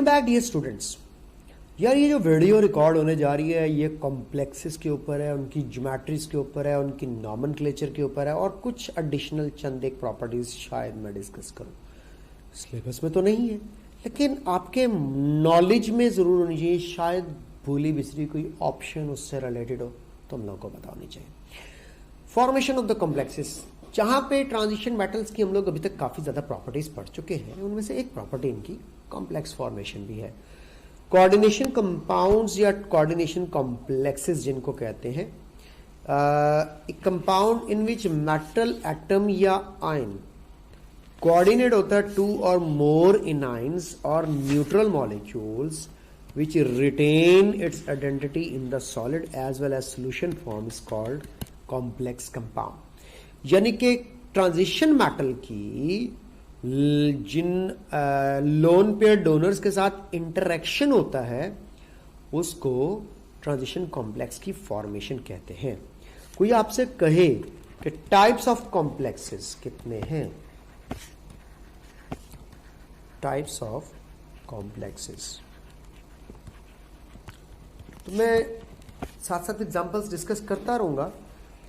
Welcome back dear students. यार ये जो वीडियो रिकॉर्ड होने जा रही है ये कॉम्प्लेक्सेस के ऊपर है, उनकी ज्योमेट्रीज के ऊपर है, उनकी नॉमेनक्लेचर के ऊपर है और कुछ एडिशनल चंद एक प्रॉपर्टीज शायद मैं डिस्कस करूं। सिलेबस में तो नहीं है लेकिन आपके नॉलेज में ज़रूर होनी चाहिए, शायद भूली बिसरी कोई ऑप्शन उससे रिलेटेड हो तो हम लोगों को पता होनी चाहिए। फॉर्मेशन ऑफ द कॉम्प्लेक्सेस, जहाँ पे ट्रांजिशन मेटल्स की हम लोग अभी तक काफ़ी ज़्यादा प्रॉपर्टीज पढ़ चुके हैं, उनमें से एक प्रॉपर्टी इनकी कॉम्प्लेक्स फॉर्मेशन भी है। कोऑर्डिनेशन कंपाउंड्स या कोऑर्डिनेशन कॉम्प्लेक्सेस जिनको कहते हैं, एक compound in which metal atom या आयन कोऑर्डिनेट होता है टू और मोर इनाइंस और neutral molecules which retain its identity in the solid as well as solution form is called complex compound। यानी कि ट्रांजिशन मेटल की जिन लोन पेयर डोनर्स के साथ इंटरेक्शन होता है उसको ट्रांजिशन कॉम्प्लेक्स की फॉर्मेशन कहते हैं। कोई आपसे कहे कि टाइप्स ऑफ कॉम्प्लेक्सेस कितने हैं, टाइप्स ऑफ कॉम्प्लेक्सेस, तो मैं साथ साथ एग्जांपल्स डिस्कस करता रहूँगा।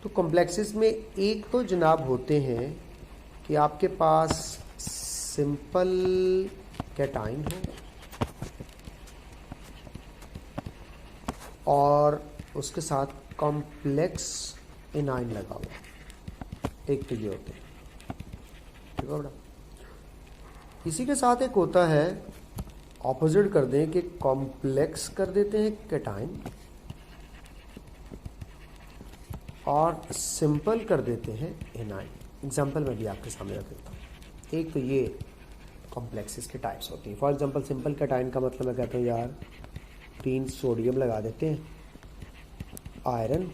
तो कॉम्प्लेक्सेस में एक तो जनाब होते हैं कि आपके पास सिंपल कैटाइन है और उसके साथ कॉम्प्लेक्स एनाइन लगा हुआ, एक तो ये होते हैं, ठीक है बेटा। इसी के साथ एक होता है, ऑपोजिट कर दें कि कॉम्प्लेक्स कर देते हैं कैटाइन और सिंपल कर देते हैं एनाइन। एग्जांपल मैं भी आपके सामने रख देता हूँ। एक तो ये कॉम्प्लेक्सेस के टाइप्स होती हैं। फॉर एग्जांपल सिंपल कैटाइन का मतलब मैं कहता हूँ यार 3 सोडियम लगा देते हैं, आयरन,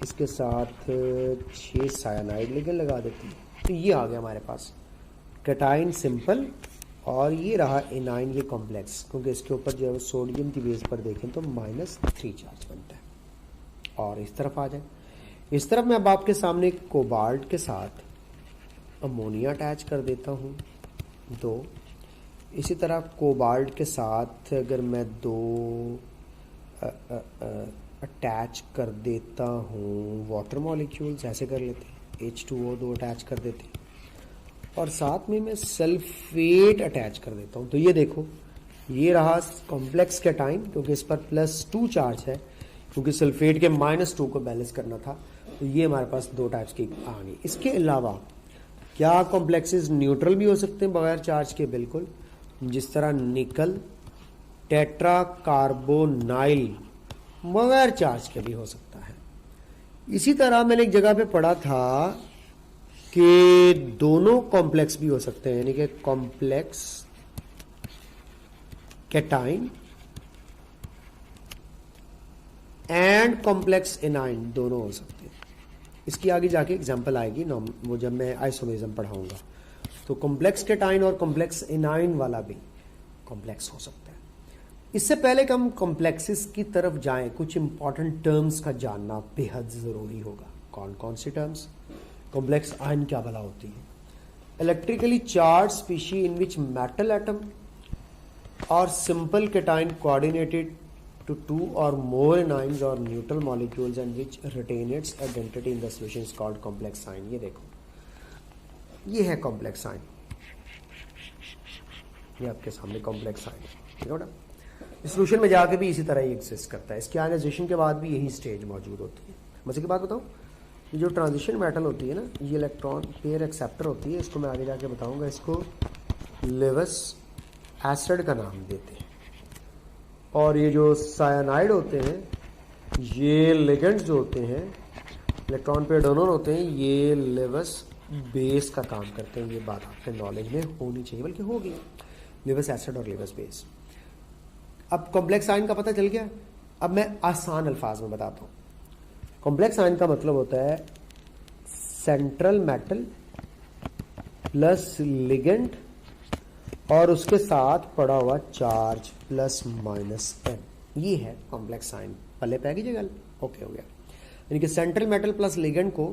इसके साथ 6 साइनाइड लिगेंड लगा देते हैं, तो ये आ गया हमारे पास कैटाइन सिंपल। और ये रहा एनाइन, ये कॉम्प्लेक्स, क्योंकि इसके ऊपर जो है सोडियम की बेस पर देखें तो -3 चार्ज बनता है। और इस तरफ आ जाए, इस तरफ मैं अब आपके सामने कोबाल्ट के साथ अमोनिया अटैच कर देता हूँ 2। इसी तरह कोबाल्ट के साथ अगर मैं 2 अटैच कर देता हूँ वाटर मॉलिक्यूल्स, ऐसे कर लेते हैं, H2O 2 अटैच कर देते हैं और साथ में मैं सल्फेट अटैच कर देता हूँ। तो ये देखो, ये रहा कॉम्प्लेक्स कैटाइन, क्योंकि इस पर +2 चार्ज है, क्योंकि सल्फेट के -2 को बैलेंस करना था। तो ये हमारे पास 2 टाइप्स की आ गई। इसके अलावा क्या कॉम्प्लेक्सेस न्यूट्रल भी हो सकते हैं बगैर चार्ज के? बिल्कुल, जिस तरह निकल टेट्रा कार्बोनाइल बगैर चार्ज के भी हो सकता है। इसी तरह मैंने एक जगह पे पढ़ा था कि दोनों कॉम्प्लेक्स भी हो सकते हैं, यानी कि complex cation and complex A9 दोनों हो सकते हैं। इसकी आगे जाके एग्जांपल आएगी वो जब मैं आइसोमेरिज्म पढ़ाऊंगा। तो कॉम्प्लेक्स कैटाइन और कॉम्प्लेक्स एनाइन वाला भी कॉम्प्लेक्स हो सकता है। इससे पहले कि हम कॉम्प्लेक्सेस की तरफ जाएं, कुछ इंपॉर्टेंट टर्म्स का जानना बेहद जरूरी होगा। कौन कौन सी टर्म्स? कॉम्प्लेक्स आयन क्या भला होती है? Electrically charge species in which metal atom और simple cation coordinated to 2 or more anions or neutral molecules and which retain its identity in the solution is called complex ion। ये देखो, ये है complex ion, ये आपके सामने complex ion, ठीक है बेटा। सोल्यूशन में जाके भी इसी तरह ही एग्जिस्ट करता है। इसके आयनाइजेशन के बाद भी यही स्टेज मौजूद होती है। मजे की बात बताऊं, ये जो ट्रांजिशन मेटल होती है ना, ये इलेक्ट्रॉन पेयर एक्सेप्टर होती है, इसको मैं आगे जाके बताऊंगा। इसको लेविस एसिड का नाम देते हैं। और ये जो साइनाइड होते हैं, ये लिगेंड्स जो होते हैं, इलेक्ट्रॉन पेयर डोनर होते हैं, ये लेविस बेस का काम करते हैं। ये बात आपके नॉलेज में होनी चाहिए, बल्कि होगी। लेविस एसिड और लेविस बेस। अब कॉम्प्लेक्स आयन का पता चल गया। अब मैं आसान अल्फाज में बताता हूँ। कॉम्प्लेक्स आयन का मतलब होता है सेंट्रल मेटल प्लस लिगेंड और उसके साथ पड़ा हुआ चार्ज ±n। ये है कॉम्प्लेक्स आयन। पहले पे आ गई जगह, ओके हो गया। यानी कि सेंट्रल मेटल प्लस लिगेंड को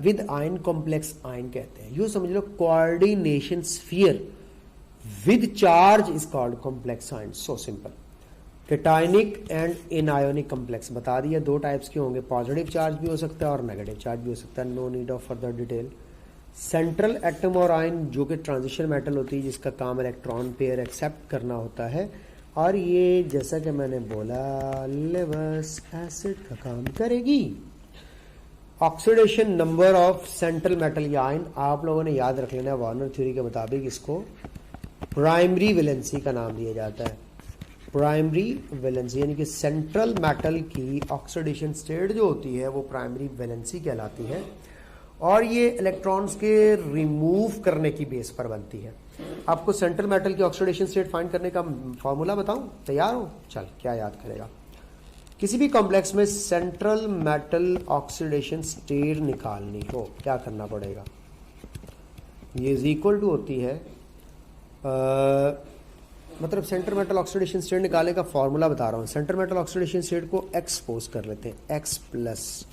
विद आयन कॉम्प्लेक्स आयन कहते हैं। यूँ समझ लो coordination sphere with charge is called complex ion, so simple. Cationic and anionic complex बता दिया, दो टाइप्स के होंगे, पॉजिटिव चार्ज भी हो सकता है और नेगेटिव चार्ज भी हो सकता है, no need of further detail. Central atom और आयन जो कि ट्रांजिशन मेटल होती है, जिसका काम इलेक्ट्रॉन पेयर एक्सेप्ट करना होता है, और ये जैसा कि मैंने बोला लेवस एसिड का काम करेगी। Oxidation number of central metal या आयन आप लोगों ने याद रख लेना है, वार्नर थ्योरी के मुताबिक इसको प्राइमरी वैलेंसी का नाम दिया जाता है। प्राइमरी वैलेंसी यानी कि सेंट्रल मेटल की ऑक्सीडेशन स्टेट जो होती है वो प्राइमरी वैलेंसी कहलाती है, और ये इलेक्ट्रॉन्स के रिमूव करने की बेस पर बनती है। आपको सेंट्रल मेटल की ऑक्सीडेशन स्टेट फाइंड करने का फॉर्मूला बताऊं, तैयार हो? चल, क्या याद करेगा? किसी भी कॉम्प्लेक्स में सेंट्रल मेटल ऑक्सीडेशन स्टेट निकालनी हो, क्या करना पड़ेगा? ये इज इक्वल टू होती है मतलब सेंट्रल मेटल ऑक्सीडेशन स्टेट निकालने का फॉर्मूला बता रहा हूं। सेंट्रल मेटल ऑक्सीडेशन स्टेट को एक्सपोज कर लेते हैं, एक्स प्लस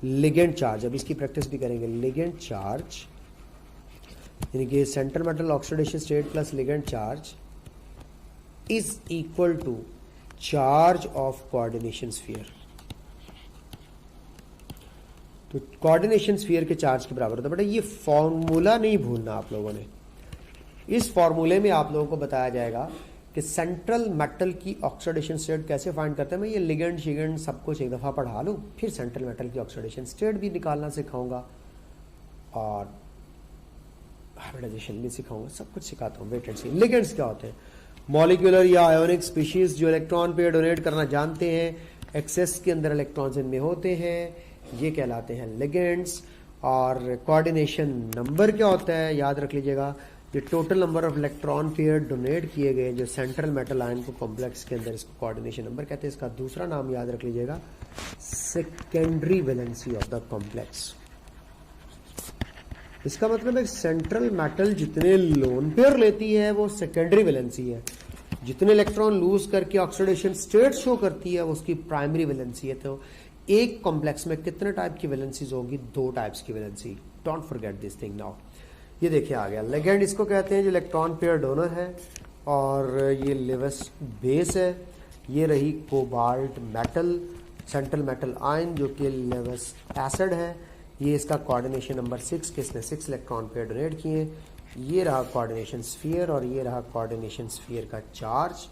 लिगेंड चार्ज, अब इसकी प्रैक्टिस भी करेंगे। लिगेंड चार्ज यानी कि central metal oxidation state plus ligand charge is equal to charge of coordination sphere. तो कोऑर्डिनेशन स्फीयर के चार्ज के बराबर होता है। बेटा ये फॉर्मूला नहीं भूलना आप लोगों ने। इस फॉर्मूले में आप लोगों को बताया जाएगा कि सेंट्रल मेटल की ऑक्सीडेशन स्टेट कैसे फाइंड करते हैं। मैं ये लिगेंड शिगेंड सब कुछ एक दफा पढ़ा लूं, फिर सेंट्रल मेटल की ऑक्सीडेशन स्टेट भी निकालना सिखाऊंगा और हाइब्रिडाइजेशन भी सिखाऊंगा, सब कुछ सिखाता हूं। Wait and C. लिगेंड्स क्या होते हैं? मॉलिक्यूलर या आयोनिक स्पीशीज जो इलेक्ट्रॉन पेयर डोनेट करना जानते हैं, एक्सेस के अंदर इलेक्ट्रॉन्स इनमें होते हैं, ये कहलाते हैं लिगेंड्स। और कोऑर्डिनेशन नंबर क्या होता है? याद रख लीजिएगा, ये total number of electron pair donate किए गए जो सेंट्रल मेटल आयन को कॉम्प्लेक्स के अंदर, इसको कोऑर्डिनेशन नंबर कहते हैं। इसका दूसरा नाम याद रख लीजिएगा, secondary valency of the complex. इसका मतलब है सेंट्रल मेटल जितने लोन पेयर लेती है वो सेकेंडरी वैलेंसी है, जितने इलेक्ट्रॉन लूज करके ऑक्सीडेशन स्टेट शो करती है वो उसकी प्राइमरी वैलेंसी है। तो एक कॉम्प्लेक्स में कितने टाइप की वैलेंसीज होगी? दो टाइप्स की valency. Don't forget this thing now. ये देखिए आ गया लिगेंड, इसको कहते हैं जो इलेक्ट्रॉन पेयर डोनर है, और ये लेवस बेस है। ये रही cobalt metal, central metal ion जो कि लेवस एसिड है। ये इसका कोऑर्डिनेशन नंबर 6 के इसने 6 इलेक्ट्रॉन पेयर डोनेट किए। ये रहा कोऑर्डिनेशन स्फीयर और ये रहा कोऑर्डिनेशन स्फीयर का चार्ज।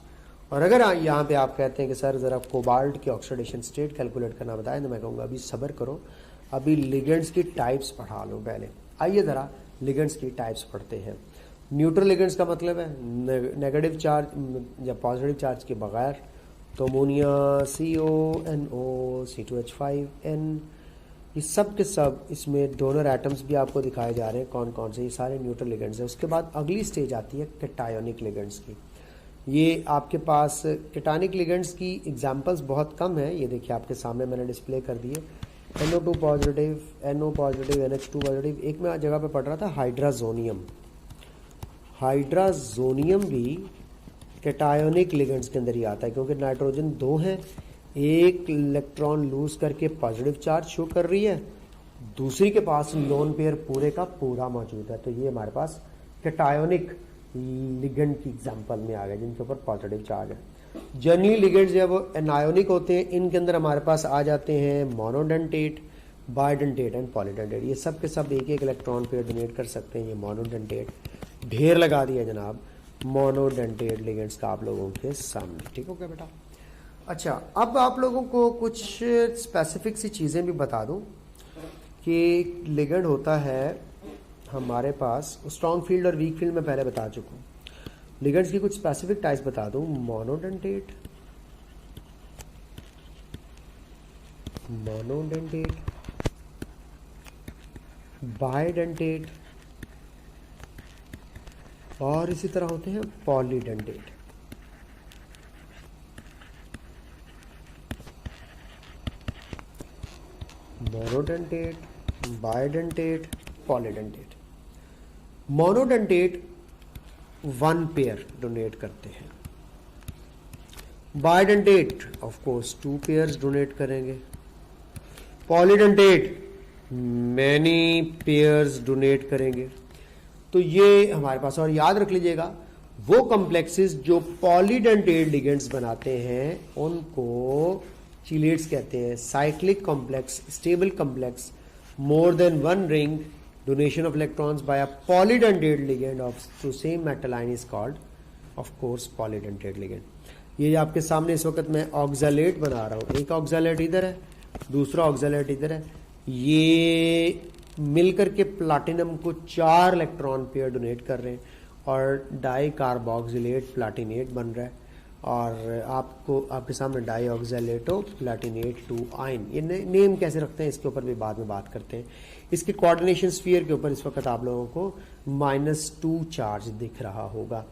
और अगर यहाँ पे आप कहते हैं कि सर ज़रा कोबाल्ट की ऑक्सीडेशन स्टेट कैलकुलेट करना बताएं, तो मैं कहूँगा अभी सब्र करो, अभी लिगेंड्स की टाइप्स पढ़ा लो पहले। आइए ज़रा लिगेंड्स की टाइप्स पढ़ते हैं। न्यूट्रल लिगेंड्स का मतलब है नेगेटिव चार्ज या पॉजिटिव चार्ज के बगैर, तो अमोनिया, CONO, C2H5N, ये सब के सब इसमें डोनर एटम्स भी आपको दिखाए जा रहे हैं कौन कौन से। ये सारे न्यूट्रल लिगेंड्स हैं। उसके बाद अगली स्टेज आती है कैटायोनिक लिगेंड्स की। ये आपके पास कैटायोनिक लिगेंड्स की एग्जांपल्स बहुत कम है। ये देखिए आपके सामने मैंने डिस्प्ले कर दिए। NO2 positive, NO positive, NH2 positive. एक मैं जगह पे पढ़ रहा था हाइड्राजोनियम। हाइड्राजोनियम भी कैटायोनिक लिगेंड्स के अंदर ही आता है, क्योंकि नाइट्रोजन 2 है, एक इलेक्ट्रॉन लूज करके पॉजिटिव चार्ज शो कर रही है, दूसरी के पास लोन पेयर पूरे का पूरा मौजूद है। तो ये हमारे पास कैटायोनिक लिगेंड की एग्जांपल में आ गए जिनके ऊपर पॉजिटिव चार्ज है। जनरली लिगेंड्स जब वो एनायोनिक होते हैं, इनके अंदर हमारे पास आ जाते हैं मोनोडेंटेट, बाइडेंटेट एंड पॉलीडेंटेट। ये सब के सब एक एक इलेक्ट्रॉन पेयर डोनेट कर सकते हैं। ये मोनोडेंटेट ढेर लगा दिया जनाब मोनोडेंटेट लिगेंड्स का आप लोगों के सामने। ठीक हो गया बेटा? अच्छा, अब आप लोगों को कुछ स्पेसिफिक सी चीज़ें भी बता दूं कि लिगेंड होता है हमारे पास स्ट्रॉन्ग फील्ड और वीक फील्ड में पहले बता चुका हूँ। लिगेंड्स की कुछ स्पेसिफिक टाइप्स बता दूं, मोनोडेंटेट, बाइडेंटेट और इसी तरह होते हैं polydentate. Monodentate, bidentate, polydentate. Monodentate 1 pair donate करते हैं। Bidentate of course 2 pairs donate करेंगे। पॉलीडेंटेट मैनी पेयर्स डोनेट करेंगे। तो ये हमारे पास, और याद रख लीजिएगा वो कॉम्प्लेक्सेस जो पॉलीडेंटेट लिगेंड्स बनाते हैं उनको चीलेट्स कहते हैं। Cyclic complex, stable complex, more than one ring, donation of electrons by a polydentate ligand of to same metal ion is called of course polydentate ligand. ये आपके सामने इस वक्त मैं ऑक्सैलेट बना रहा हूँ, एक ऑक्सैलेट इधर है, दूसरा ऑक्सैलेट इधर है, ये मिलकर के प्लाटिनम को 4 इलेक्ट्रॉन पेयर डोनेट कर रहे हैं और डाई कार्बोक्सिलेट प्लाटिनेट बन रहा है। और आपको आपके सामने डाई ऑक्सैलेटो प्लाटिनेट 2 आयन, ये नेम कैसे रखते हैं इसके ऊपर भी बाद में बात करते हैं। इसके कोऑर्डिनेशन स्फीयर के ऊपर इस वक्त आप लोगों को -2 चार्ज दिख रहा होगा।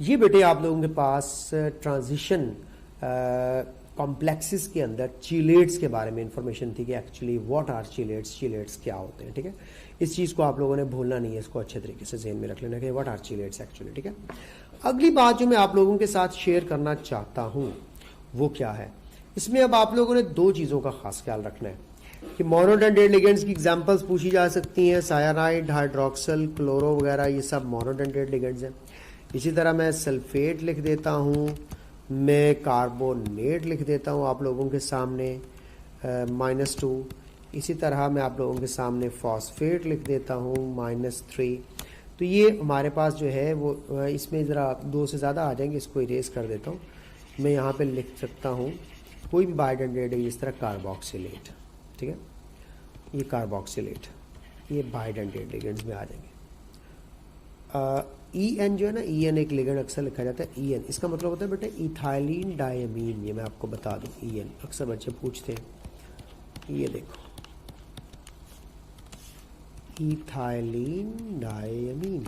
ये बेटे आप लोगों के पास ट्रांजिशन कॉम्प्लेक्सेस के अंदर चीलेट्स के बारे में इंफॉर्मेशन थी कि एक्चुअली व्हाट आर चीलेट्स, चीलेट्स क्या होते हैं, ठीक है। इस चीज़ को आप लोगों ने भूलना नहीं है, इसको अच्छे तरीके से ज़हन में रख लेना कि व्हाट आर चीलेट्स एक्चुअली, ठीक है। अगली बात जो मैं आप लोगों के साथ शेयर करना चाहता हूँ वो क्या है, इसमें अब आप लोगों ने 2 चीज़ों का खास ख्याल रखना है कि मोनोडेंटेट लिगेंड्स की एग्जांपल्स पूछी जा सकती हैं, सायानाइड, हाइड्रोक्सल, क्लोरो वगैरह, ये सब मोनोडेंटेट लिगेंड्स हैं। इसी तरह मैं सल्फेट लिख देता हूँ, मैं कार्बोनेट लिख देता हूँ आप लोगों के सामने -2। इसी तरह मैं आप लोगों के सामने फॉस्फेट लिख देता हूँ -3। तो ये हमारे पास जो है वो इसमें ज़रा 2 से ज़्यादा आ जाएंगे, इसको इरेज कर देता हूँ। मैं यहाँ पे लिख सकता हूँ कोई भी बायोडेंटेट इस तरह कार्बोक्सिलेट, ठीक है, ये कार्बोक्सिलेट, ये बायोडेंटेट लिगेंड्स में आ जाएंगे। EN जो है ना, EN एक लिगेंड अक्सर लिखा जाता है EN, इसका मतलब होता है बेटे इथाइलिन डायमीन। ये मैं आपको बता दूं, EN अक्सर बच्चे पूछते हैं, ये देखो इथाइलिन डायमीन,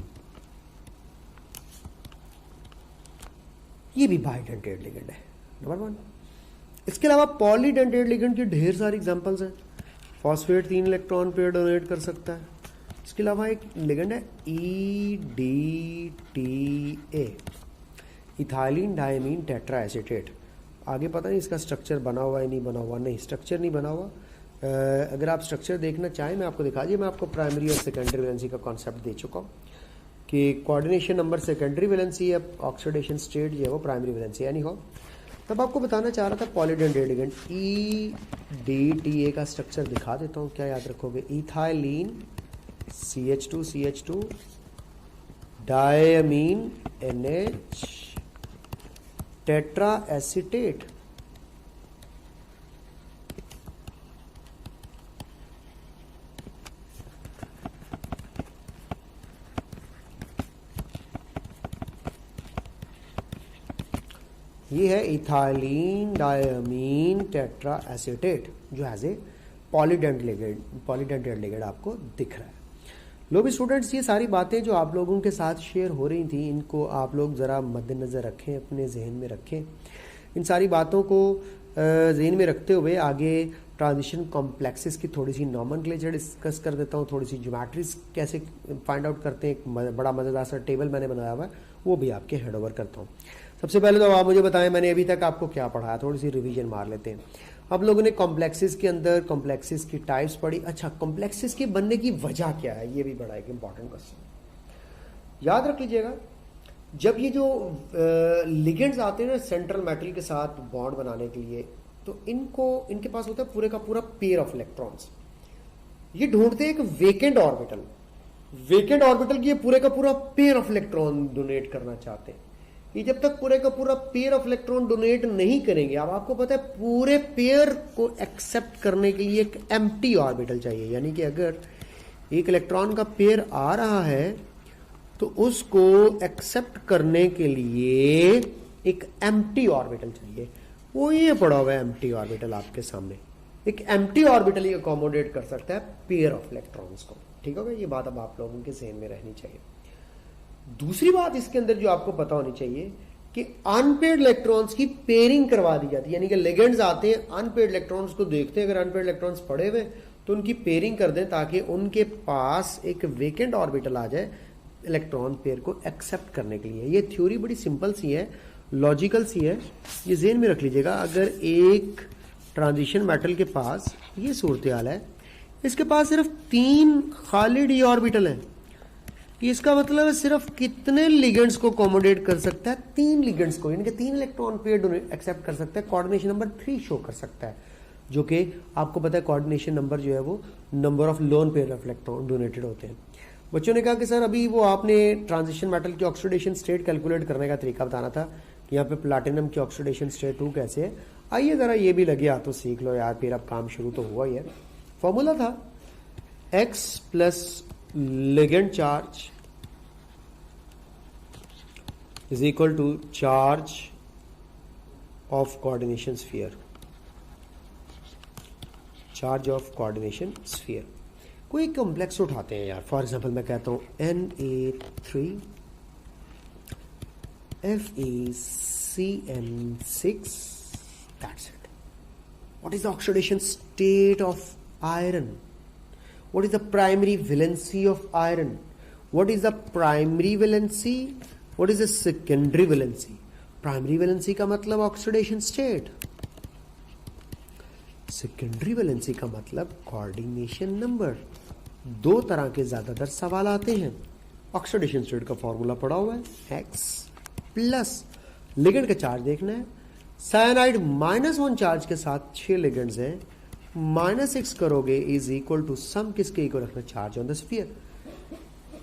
ये भी बायोडेंटेट लिगेंड है नंबर 1। इसके अलावा पॉलीडेंटेट लिगेंड की ढेर सारी एग्जांपल्स हैं। फॉस्फेट 3 इलेक्ट्रॉन पेयर डोनेट कर सकता है। इसके अलावा एक लिगेंड है EDTA, ethylene diamine tetra acetate. आगे पता नहीं इसका स्ट्रक्चर बना हुआ है नहीं बना हुआ, नहीं स्ट्रक्चर नहीं बना हुआ। अगर आप स्ट्रक्चर देखना चाहें मैं आपको दिखा दिए, मैं आपको प्राइमरी और सेकेंडरी वैलेंसी का कॉन्सेप्ट दे चुका हूँ कि कोऑर्डिनेशन नंबर सेकेंडरी वैलेंसी है, ऑक्सीडेशन स्टेट जो है वो प्राइमरी वैलेंसी है। हो तब आपको बताना चाह रहा था पॉलीडेंटेट लिगेंड EDTA का स्ट्रक्चर दिखा देता हूँ, क्या याद रखोगे, ethylene CH2 diamine NH tetra acetate. ये है इथाइलिन डायमीन टेट्रा एसीटेट जो एज ए पॉलीडेंटेट लिगेंड आपको दिख रहा है। लो भी स्टूडेंट्स, ये सारी बातें जो आप लोगों के साथ शेयर हो रही थी इनको आप लोग ज़रा मद्देनज़र रखें, अपने जहन में रखें। इन सारी बातों को जहन में रखते हुए आगे ट्रांजिशन कॉम्प्लेक्सेस की थोड़ी सी नॉमेनक्लेचर डिस्कस कर देता हूँ, थोड़ी सी ज्योमेट्रीज कैसे फाइंड आउट करते हैं, एक बड़ा मज़ेदार सा टेबल मैंने बनाया हुआ है वो भी आपके हेड ओवर करता हूँ। सबसे पहले तो आप मुझे बताएं मैंने अभी तक आपको क्या पढ़ाया, थोड़ी सी रिवीजन मार लेते हैं। आप लोगों ने कॉम्प्लेक्सेस के अंदर कॉम्प्लेक्सेस की टाइप्स पढ़ी। अच्छा, कॉम्प्लेक्सेस के बनने की वजह क्या है, ये भी बड़ा एक इंपॉर्टेंट क्वेश्चन। याद रख लीजिएगा, जब ये जो लिगेंड्स आते हैं ना सेंट्रल मेटल के साथ बॉन्ड बनाने के लिए, तो इनके पास होता है पूरे का पूरा पेयर ऑफ इलेक्ट्रॉन्स। ये ढूंढते हैं एक वेकेंट ऑर्बिटल, वेकेंट ऑर्बिटल की पूरे का पूरा पेयर ऑफ इलेक्ट्रॉन डोनेट करना चाहते हैं। ये जब तक पूरे का पूरा पेयर ऑफ इलेक्ट्रॉन डोनेट नहीं करेंगे, अब आपको पता है पूरे पेयर को एक्सेप्ट करने के लिए एक एम्प्टी ऑर्बिटल चाहिए। यानी कि अगर एक इलेक्ट्रॉन का पेयर आ रहा है तो उसको एक्सेप्ट करने के लिए एक एम्प्टी ऑर्बिटल चाहिए। वो ये पड़ा हुआ है एम्प्टी ऑर्बिटल आपके सामने। एक एम्प्टी ऑर्बिटल ही अकोमोडेट कर सकता है पेयर ऑफ इलेक्ट्रॉन्स को। ठीक होगा, ये बात अब आप लोगों के ज़हन में रहनी चाहिए। दूसरी बात इसके अंदर जो आपको पता होनी चाहिए कि अनपेयर्ड इलेक्ट्रॉन्स की पेयरिंग करवा दी जाती है। यानी कि लिगेंड्स आते हैं, अनपेयर्ड इलेक्ट्रॉन्स को देखते हैं, अगर अनपेयर्ड इलेक्ट्रॉन्स पड़े हुए तो उनकी पेयरिंग कर दें ताकि उनके पास एक वेकेंट ऑर्बिटल आ जाए इलेक्ट्रॉन पेयर को एक्सेप्ट करने के लिए। ये थ्योरी बड़ी सिंपल सी है, लॉजिकल सी है, ये ज़हन में रख लीजिएगा। अगर एक ट्रांजिशन मेटल के पास ये सूरत हाल है, इसके पास सिर्फ 3 खाली डी ऑर्बिटल है, इसका मतलब है सिर्फ कितने लिगेंड्स को अकोमोडेट कर सकता है? 3 लिगेंड्स को, यानी कि 3 इलेक्ट्रॉन पेयर एक्सेप्ट कर सकता है। कोऑर्डिनेशन नंबर 3 शो कर सकता है, जो कि आपको पता है कोऑर्डिनेशन नंबर जो है वो number of lone pair of electron donated होते हैं। बच्चों ने कहा कि सर अभी वो आपने ट्रांजिशन मेटल की ऑक्सीडेशन स्टेट कैलकुलेट करने का तरीका बताना था कि यहाँ पे प्लाटिनम की ऑक्सीडेशन स्टेट 2 कैसे है। आइए जरा ये भी लगे हाथों सीख लो यार, फिर अब काम शुरू तो हुआ ही है। फॉर्मूला था x plus ligand charge is equal to charge of coordination sphere, charge of coordination sphere। कोई कॉम्प्लेक्स उठाते हैं यार, फॉर एग्जांपल मैं कहता हूं Na3 FeCN6, that's it। what is the oxidation state of iron? what is the primary valency of iron? what is the primary valency? what is the secondary valency? Primary valency का मतलब oxidation state, secondary valency का मतलब coordination number. 2 तरह के ज्यादातर सवाल आते हैं। ऑक्सीडेशन स्टेट का फॉर्मूला पड़ा हुआ है x प्लस लिगेंड का चार्ज देखना है। साइनाइड -1 चार्ज के साथ 6 लिगेंड्स हैं, -6 करोगे इज इक्वल टू सम किसके इक्वल रखना? Charge on the sphere.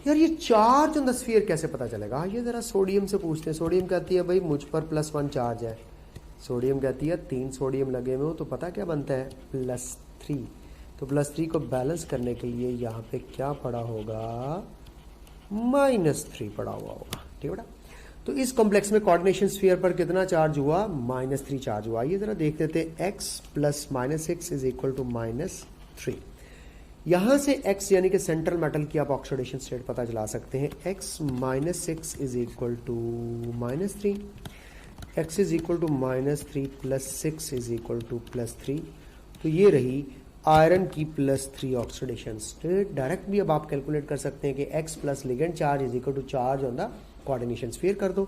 यार ये चार्ज ऑन द स्फीयर कैसे पता चलेगा? ये जरा सोडियम से पूछते हैं। सोडियम कहती है भाई मुझ पर +1 चार्ज है। सोडियम कहती है 3 सोडियम लगे हुए हो, तो पता क्या बनता है? +3। तो +3 को बैलेंस करने के लिए यहाँ पे क्या पड़ा होगा? -3 पड़ा हुआ होगा। ठीक है बेटा। तो इस कॉम्प्लेक्स में कोऑर्डिनेशन स्फीयर पर कितना चार्ज हुआ? -3 चार्ज हुआ। ये जरा देख लेते हैं। x plus -6 is equal to -3। यहां से x यानी कि सेंट्रल मेटल की आप ऑक्सीडेशन स्टेट पता चला सकते हैं। x -6 is equal to -3, x is equal to -3 plus 6 is equal to +3। तो ये रही आयरन की +3 ऑक्सीडेशन स्टेट। डायरेक्ट भी अब आप कैलकुलेट कर सकते हैं कि x plus ligand charge is equal to charge on the coordination sphere कर दो,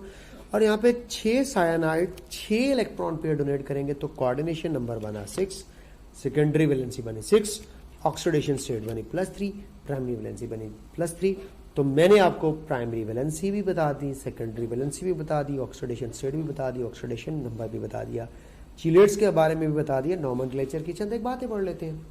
और यहाँ पे 6 साइनाइड 6 इलेक्ट्रॉन पेयर डोनेट करेंगे तो कोऑर्डिनेशन नंबर बना 6, सेकेंडरी वैलेंसी बनी 6, ऑक्सीडेशन स्टेट बनी +3, प्राइमरी वैलेंसी बनी +3। तो मैंने आपको प्राइमरी वैलेंसी भी बता दी, सेकेंडरी वैलेंसी भी बता दी, ऑक्सीडेशन स्टेट भी बता दी, ऑक्सीडेशन नंबर भी बता दिया, चिलेट्स के बारे में भी बता दिया। नॉमेनक्लेचर की चंद एक बातें पढ़ लेते हैं।